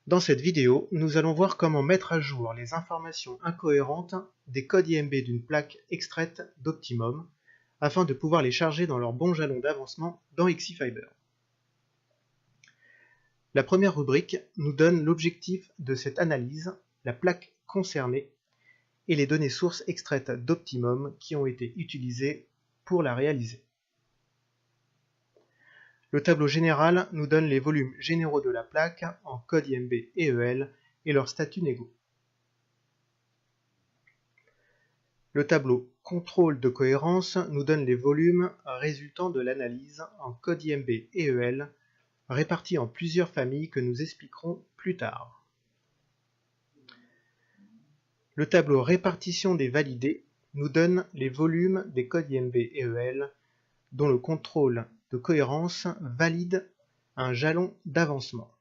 Dans cette vidéo, nous allons voir comment mettre à jour les informations incohérentes des codes IMB d'une plaque extraite d'Optimum afin de pouvoir les charger dans leur bon jalon d'avancement dans XeeFiber. La première rubrique nous donne l'objectif de cette analyse, la plaque concernée et les données sources extraites d'Optimum qui ont été utilisées pour la réaliser. Le tableau général nous donne les volumes généraux de la plaque en code IMB et EL et leurs statuts négaux. Le tableau contrôle de cohérence nous donne les volumes résultant de l'analyse en code IMB et EL répartis en plusieurs familles que nous expliquerons plus tard. Le tableau répartition des validés nous donne les volumes des codes IMB et EL dont le contrôle de cohérence valide un jalon d'avancement.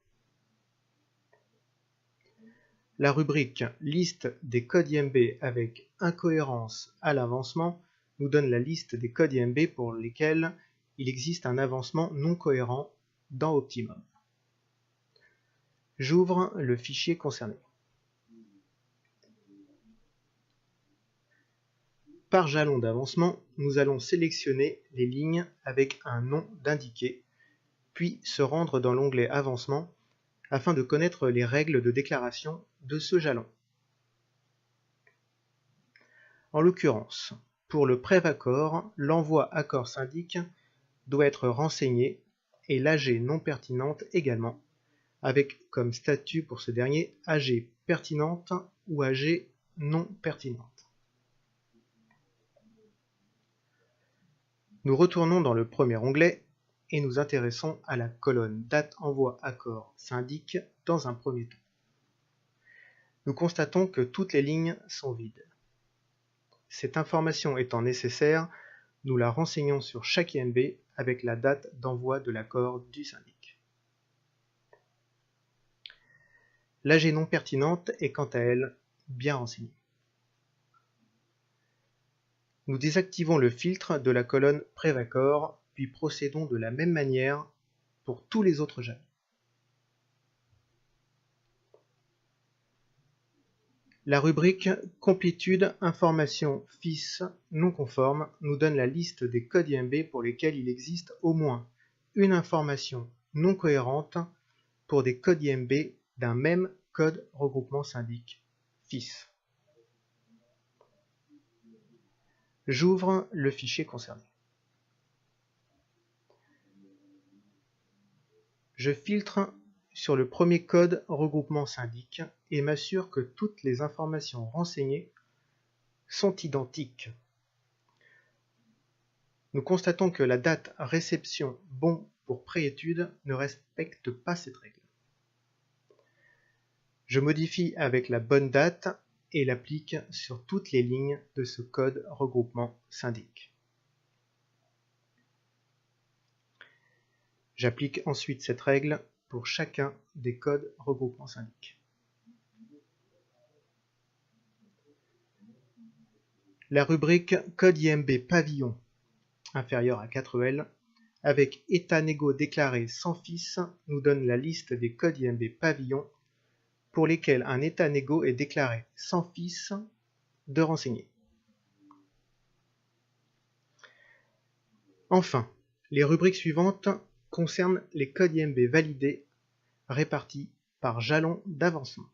La rubrique liste des codes IMB avec incohérence à l'avancement nous donne la liste des codes IMB pour lesquels il existe un avancement non cohérent dans Optimum. J'ouvre le fichier concerné. Par jalon d'avancement, nous allons sélectionner les lignes avec un nom d'indiqué, puis se rendre dans l'onglet Avancement afin de connaître les règles de déclaration de ce jalon. En l'occurrence, pour le PrevAccord, l'envoi accord syndic doit être renseigné et l'AG non pertinente également, avec comme statut pour ce dernier AG pertinente ou AG non pertinente. Nous retournons dans le premier onglet et nous intéressons à la colonne date envoi accord syndic dans un premier temps. Nous constatons que toutes les lignes sont vides. Cette information étant nécessaire, nous la renseignons sur chaque IMB avec la date d'envoi de l'accord du syndic. L'AG non pertinente est quant à elle bien renseignée. Nous désactivons le filtre de la colonne PrevAccord, puis procédons de la même manière pour tous les autres jalons. La rubrique Complétude information FIS non conforme nous donne la liste des codes IMB pour lesquels il existe au moins une information non cohérente pour des codes IMB d'un même code regroupement syndic FIS. J'ouvre le fichier concerné. Je filtre sur le premier code regroupement syndic et m'assure que toutes les informations renseignées sont identiques. Nous constatons que la date réception bon pour préétude ne respecte pas cette règle. Je modifie avec la bonne date et l'applique sur toutes les lignes de ce code regroupement syndic. J'applique ensuite cette règle pour chacun des codes regroupement syndic. La rubrique code IMB pavillon inférieur à 4L avec état négaux déclaré sans FIS nous donne la liste des codes IMB pavillon pour lesquels un état négo est déclaré sans FIS de renseigner. Enfin, les rubriques suivantes concernent les codes IMB validés répartis par jalon d'avancement.